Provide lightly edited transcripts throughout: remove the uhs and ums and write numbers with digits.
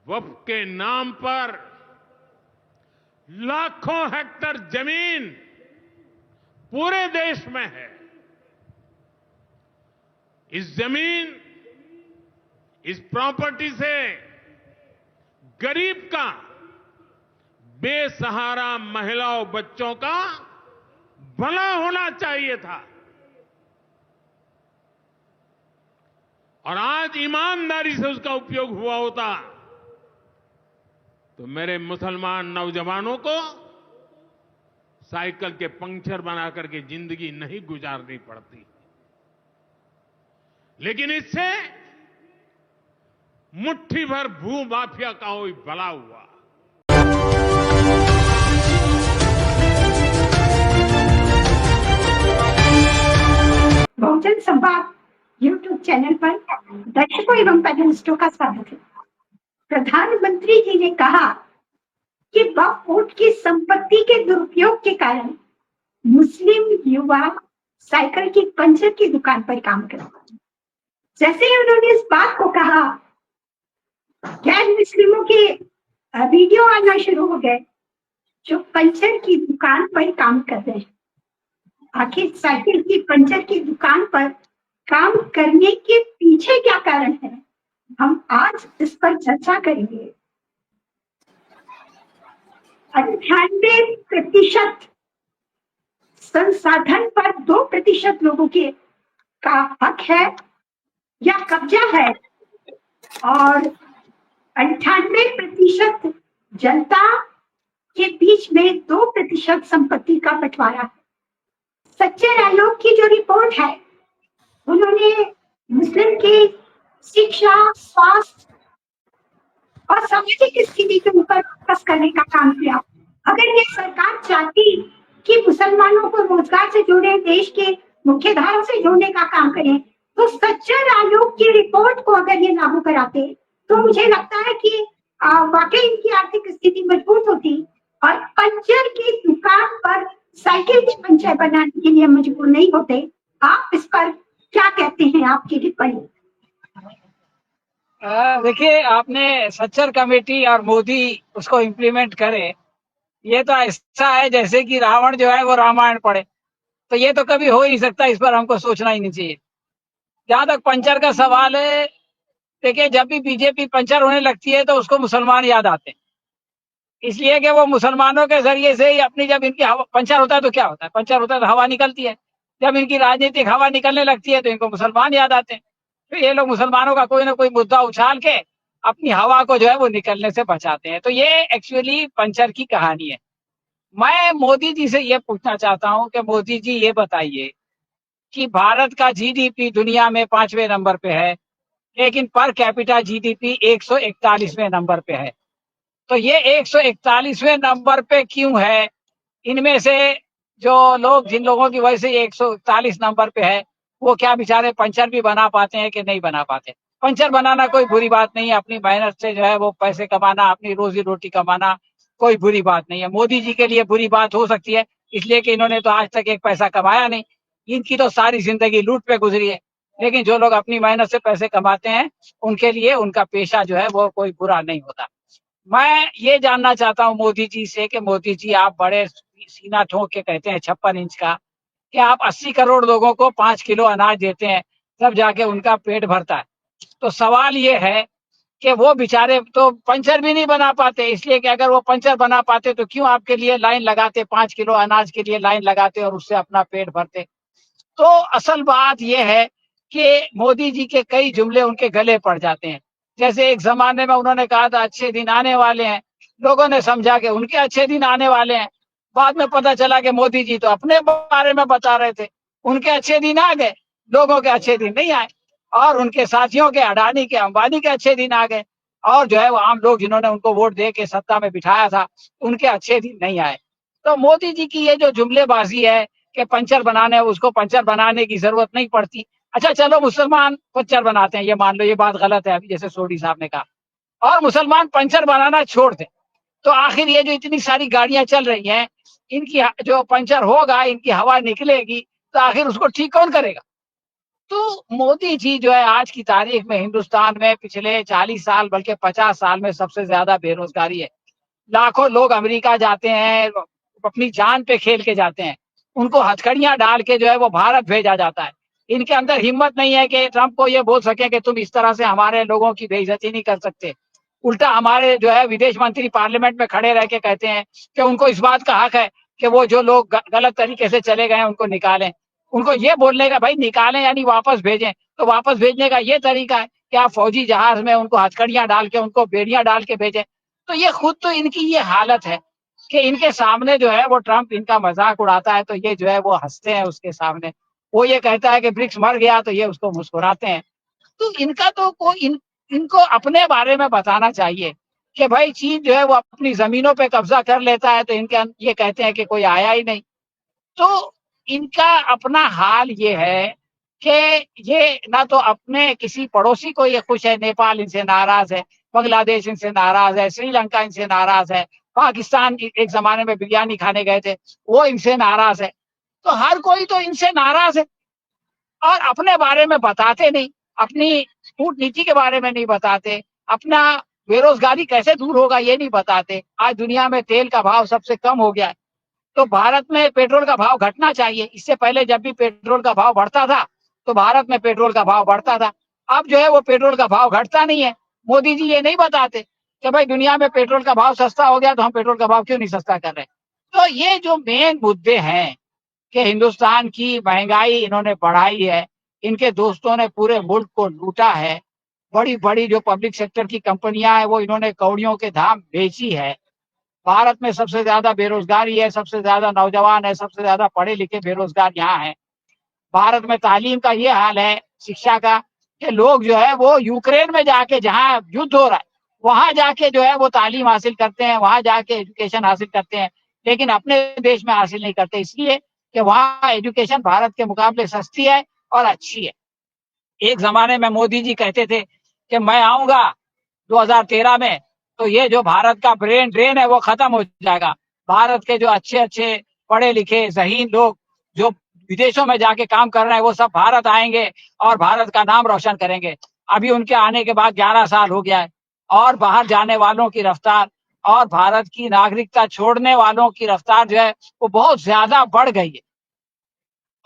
वक्फ के नाम पर लाखों हेक्टेयर जमीन पूरे देश में है। इस जमीन, इस प्रॉपर्टी से गरीब का, बेसहारा महिलाओं बच्चों का भला होना चाहिए था। और आज ईमानदारी से उसका उपयोग हुआ होता तो मेरे मुसलमान नौजवानों को साइकिल के पंक्चर बना करके जिंदगी नहीं गुजारनी पड़ती। लेकिन इससे मुट्ठी भर भू माफिया का कोई भला हुआ। बहुजन संवाद यूट्यूब चैनल पर दर्शकों एवं पैनलिस्टों का स्वागत है। प्रधानमंत्री जी ने कहा कि वक्फ बोर्ड की संपत्ति के दुरुपयोग के कारण मुस्लिम युवा साइकिल की पंचर की दुकान पर काम करते। जैसे ही उन्होंने इस बात को कहा, गैर मुस्लिमों के वीडियो आना शुरू हो गए जो पंचर की दुकान पर काम कर रहे हैं। आखिर साइकिल की पंचर की दुकान पर काम करने के पीछे क्या कारण है, हम आज इस पर चर्चा करेंगे। 98% संसाधन पर 2% लोगों के का हक है या कब्जा है और 98% जनता के बीच में 2% संपत्ति का बंटवारा है। सच्चर आयोग की जो रिपोर्ट है, उन्होंने मुस्लिम की शिक्षा, स्वास्थ्य और सामाजिक स्थिति के ऊपर फोकस करने का काम किया। अगर ये सरकार चाहती कि मुसलमानों को रोजगार से जोड़े, देश के मुख्य धारा से जोड़ने का काम करें, तो सच्चर आयोग की रिपोर्ट को अगर ये लागू कराते तो मुझे लगता है कि वाकई इनकी आर्थिक स्थिति मजबूत होती और पंचर की दुकान पर साइकिल की पंचर बनाने के लिए मजबूर नहीं होते। आप इस पर क्या कहते हैं, आपकी टिप्पणी? देखिए, आपने सच्चर कमेटी और मोदी उसको इम्प्लीमेंट करे, ये तो ऐसा है जैसे कि रावण जो है वो रामायण पढ़े। तो ये तो कभी हो ही नहीं सकता, इस पर हमको सोचना ही नहीं चाहिए। जहां तक पंचर का सवाल है, देखिए, जब भी बीजेपी पंचर होने लगती है तो उसको मुसलमान याद आते हैं, इसलिए कि वो मुसलमानों के जरिए से ही अपनी, जब इनकी पंचर होता है तो क्या होता है, पंचर होता है तो हवा निकलती है। जब इनकी राजनीतिक हवा निकलने लगती है तो इनको मुसलमान याद आते हैं। तो ये लोग मुसलमानों का कोई ना कोई मुद्दा उछाल के अपनी हवा को जो है वो निकलने से बचाते हैं। तो ये एक्चुअली पंचर की कहानी है। मैं मोदी जी से ये पूछना चाहता हूं कि मोदी जी ये बताइए कि भारत का जीडीपी दुनिया में 5वें नंबर पे है, लेकिन पर कैपिटा जीडीपी 141वें नंबर पे है। तो ये 141वें नंबर पे क्यों है? इनमें से जो लोग, जिन लोगों की वजह से 141 नंबर पे है, वो क्या बेचारे पंचर भी बना पाते हैं कि नहीं बना पाते? पंचर बनाना कोई बुरी बात नहीं है, अपनी मेहनत से जो है वो पैसे कमाना, अपनी रोजी रोटी कमाना कोई बुरी बात नहीं है। मोदी जी के लिए बुरी बात हो सकती है, इसलिए कि इन्होंने तो आज तक एक पैसा कमाया नहीं, इनकी तो सारी जिंदगी लूट पे गुजरी है। लेकिन जो लोग अपनी मेहनत से पैसे कमाते हैं, उनके लिए उनका पेशा जो है वो कोई बुरा नहीं होता। मैं ये जानना चाहता हूँ मोदी जी से कि मोदी जी, आप बड़े सीना ठोक के कहते हैं 56 इंच का, कि आप 80 करोड़ लोगों को 5 किलो अनाज देते हैं, तब जाके उनका पेट भरता है। तो सवाल ये है कि वो बेचारे तो पंचर भी नहीं बना पाते, इसलिए कि अगर वो पंचर बना पाते तो क्यों आपके लिए लाइन लगाते, 5 किलो अनाज के लिए लाइन लगाते और उससे अपना पेट भरते। तो असल बात यह है कि मोदी जी के कई जुमले उनके गले पड़ जाते हैं। जैसे एक जमाने में उन्होंने कहा था अच्छे दिन आने वाले हैं, लोगों ने समझा कि उनके अच्छे दिन आने वाले हैं। बाद में पता चला कि मोदी जी तो अपने बारे में बता रहे थे, उनके अच्छे दिन आ गए, लोगों के अच्छे दिन नहीं आए। और उनके साथियों के, अडानी के, अंबानी के अच्छे दिन आ गए, और जो है वो आम लोग जिन्होंने उनको वोट दे के सत्ता में बिठाया था, उनके अच्छे दिन नहीं आए। तो मोदी जी की ये जो जुमलेबाजी है कि पंचर बनाने, उसको पंचर बनाने की जरूरत नहीं पड़ती। अच्छा चलो, मुसलमान पंचर बनाते हैं, ये मान लो ये बात गलत है, अभी जैसे सोडी साहब ने कहा, और मुसलमान पंचर बनाना छोड़ दें, तो आखिर ये जो इतनी सारी गाड़ियां चल रही हैं, इनकी जो पंचर होगा, इनकी हवा निकलेगी, तो आखिर उसको ठीक कौन करेगा? तो मोदी जी जो है आज की तारीख में हिंदुस्तान में पिछले 40 साल बल्कि 50 साल में सबसे ज्यादा बेरोजगारी है। लाखों लोग अमेरिका जाते हैं, अपनी जान पे खेल के जाते हैं, उनको हथकड़ियां डाल के जो है वो भारत भेजा जाता है। इनके अंदर हिम्मत नहीं है कि ट्रंप को ये बोल सके कि तुम इस तरह से हमारे लोगों की बेइज्जती नहीं कर सकते। उल्टा हमारे जो है विदेश मंत्री पार्लियामेंट में खड़े रह के कहते हैं कि उनको इस बात का हक है कि वो जो लोग गलत तरीके से चले गए हैं उनको निकालें। उनको ये बोलने का भाई निकालें यानी वापस भेजें, तो वापस भेजने का ये तरीका है कि आप फौजी जहाज में उनको हथकड़ियां डाल के, उनको बेड़ियां डाल के भेजें। तो ये खुद तो इनकी ये हालत है कि इनके सामने जो है वो ट्रंप इनका मजाक उड़ाता है तो ये जो है वो हंसते हैं उसके सामने। वो ये कहता है कि ब्रिक्स मर गया तो ये उसको मुस्कुराते हैं। तो इनका तो इनको अपने बारे में बताना चाहिए कि भाई चीन जो है वो अपनी जमीनों पे कब्जा कर लेता है तो इनके ये कहते हैं कि कोई आया ही नहीं। तो इनका अपना हाल ये है कि ये ना तो अपने किसी पड़ोसी को ये खुश है, नेपाल इनसे नाराज है, बांग्लादेश इनसे नाराज है, श्रीलंका इनसे नाराज है, पाकिस्तान एक जमाने में बिरयानी खाने गए थे वो इनसे नाराज है। तो हर कोई तो इनसे नाराज है और अपने बारे में बताते नहीं, अपनी कूटनीति के बारे में नहीं बताते, अपना बेरोजगारी कैसे दूर होगा ये नहीं बताते। आज दुनिया में तेल का भाव सबसे कम हो गया है, तो भारत में पेट्रोल का भाव घटना चाहिए। इससे पहले जब भी पेट्रोल का भाव बढ़ता था तो भारत में पेट्रोल का भाव बढ़ता था। अब जो है वो पेट्रोल का भाव घटता नहीं है। मोदी जी ये नहीं बताते कि भाई दुनिया में पेट्रोल का भाव सस्ता हो गया तो हम पेट्रोल का भाव क्यों नहीं सस्ता कर रहे। तो ये जो मेन मुद्दे हैं कि हिंदुस्तान की महंगाई इन्होंने बढ़ाई है, इनके दोस्तों ने पूरे मुल्क को लूटा है, बड़ी बड़ी जो पब्लिक सेक्टर की कंपनियां हैं वो इन्होंने कौड़ियों के दाम बेची है। भारत में सबसे ज्यादा बेरोजगारी है, सबसे ज्यादा नौजवान है, सबसे ज्यादा पढ़े लिखे बेरोजगार यहाँ है। भारत में तालीम का ये हाल है, शिक्षा का, कि लोग जो है वो यूक्रेन में जाके जहाँ युद्ध हो रहा है वहां जाके जो है वो तालीम हासिल करते हैं, वहां जाके एजुकेशन हासिल करते हैं, लेकिन अपने देश में हासिल नहीं करते इसलिए कि वहाँ एजुकेशन भारत के मुकाबले सस्ती है और अच्छी है। एक जमाने में मोदी जी कहते थे कि मैं आऊंगा 2013 में तो ये जो भारत का ब्रेन ड्रेन है वो खत्म हो जाएगा। भारत के जो अच्छे अच्छे पढ़े लिखे ज़हीन लोग जो विदेशों में जाके काम कर रहे हैं वो सब भारत आएंगे और भारत का नाम रोशन करेंगे। अभी उनके आने के बाद 11 साल हो गया है और बाहर जाने वालों की रफ्तार और भारत की नागरिकता छोड़ने वालों की रफ्तार जो है वो बहुत ज्यादा बढ़ गई है।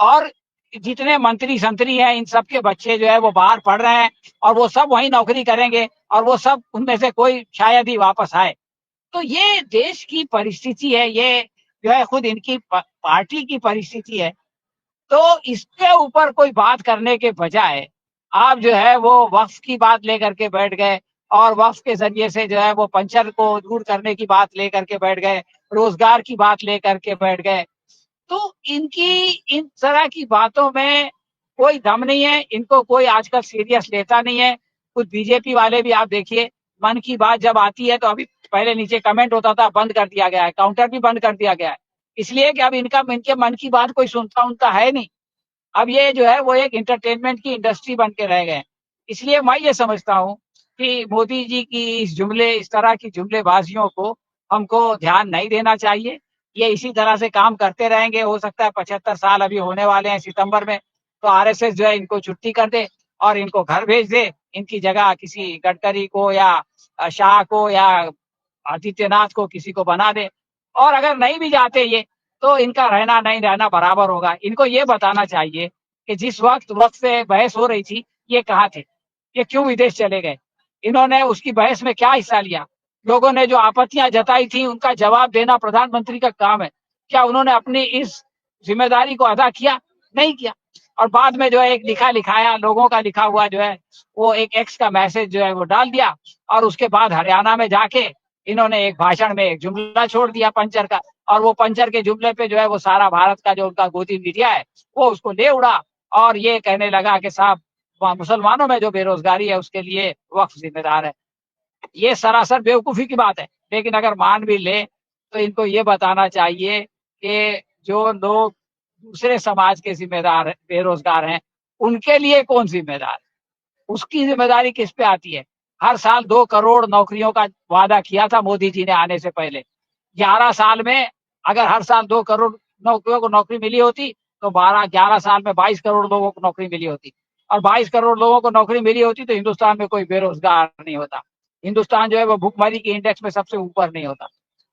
और जितने मंत्री संतरी हैं इन सब के बच्चे जो है वो बाहर पढ़ रहे हैं और वो सब वहीं नौकरी करेंगे और वो सब उनमें से कोई शायद ही वापस आए। तो ये देश की परिस्थिति है, ये जो है खुद इनकी पार्टी की परिस्थिति है। तो इसके ऊपर कोई बात करने के बजाय आप जो है वो वक्फ की बात लेकर के बैठ गए और वक्फ के जरिए से जो है वो पंचर को दूर करने की बात लेकर के बैठ गए, रोजगार की बात लेकर के बैठ गए। तो इनकी इन तरह की बातों में कोई दम नहीं है, इनको कोई आजकल सीरियस लेता नहीं है। कुछ बीजेपी वाले भी आप देखिए, मन की बात जब आती है तो अभी पहले नीचे कमेंट होता था, बंद कर दिया गया है, काउंटर भी बंद कर दिया गया है, इसलिए कि अब इनके मन की बात कोई सुनता उनता है नहीं। अब ये जो है वो एक इंटरटेनमेंट की इंडस्ट्री बन के रह गए। इसलिए मैं ये समझता हूँ कि मोदी जी की इस तरह की जुमलेबाजियों को हमको ध्यान नहीं देना चाहिए। ये इसी तरह से काम करते रहेंगे, हो सकता है 75 साल अभी होने वाले हैं सितंबर में, तो आरएसएस जो है इनको छुट्टी कर दे और इनको घर भेज दे, इनकी जगह किसी गडकरी को या शाह को या आदित्यनाथ को किसी को बना दे। और अगर नहीं भी जाते ये तो इनका रहना नहीं रहना बराबर होगा। इनको ये बताना चाहिए कि जिस वक्त से बहस हो रही थी ये कहाँ थे, ये क्यों विदेश चले गए, इन्होंने उसकी बहस में क्या हिस्सा लिया, लोगों ने जो आपत्तियां जताई थी उनका जवाब देना प्रधानमंत्री का काम है, क्या उन्होंने अपनी इस जिम्मेदारी को अदा किया? नहीं किया। और बाद में जो है एक लिखा लिखाया लोगों का लिखा हुआ जो है वो एक एक्स का मैसेज जो है वो डाल दिया और उसके बाद हरियाणा में जाके इन्होंने एक भाषण में एक जुमला छोड़ दिया पंचर का, और वो पंचर के जुमले पे जो है वो सारा भारत का जो उनका गोदी मीडिया है वो उसको ले उड़ा और ये कहने लगा कि साहब मुसलमानों में जो बेरोजगारी है उसके लिए वक्फ जिम्मेदार है। ये सरासर बेवकूफी की बात है, लेकिन अगर मान भी ले तो इनको ये बताना चाहिए कि जो लोग दूसरे समाज के जिम्मेदार बेरोजगार हैं उनके लिए कौन जिम्मेदार है, उसकी जिम्मेदारी किस पे आती है। हर साल 2 करोड़ नौकरियों का वादा किया था मोदी जी ने आने से पहले। 11 साल में अगर हर साल 2 करोड़ नौकरियों को नौकरी मिली होती तो 11 साल में 22 करोड़ लोगों को नौकरी मिली होती। और 22 करोड़ लोगों को नौकरी मिली होती तो हिंदुस्तान में कोई बेरोजगार नहीं होता, हिंदुस्तान जो है वो भुखमरी के इंडेक्स में सबसे ऊपर नहीं होता।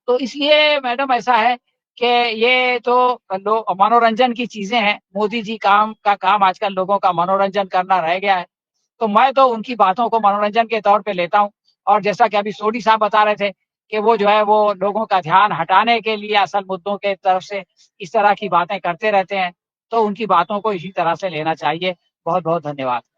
तो इसलिए मैडम ऐसा है कि ये तो लोग मनोरंजन की चीजें हैं, मोदी जी का काम आजकल लोगों का मनोरंजन करना रह गया है, तो मैं तो उनकी बातों को मनोरंजन के तौर पे लेता हूँ। और जैसा कि अभी सोढी साहब बता रहे थे कि वो जो है वो लोगों का ध्यान हटाने के लिए असल मुद्दों के तरफ से इस तरह की बातें करते रहते हैं, तो उनकी बातों को इसी तरह से लेना चाहिए। बहुत बहुत धन्यवाद।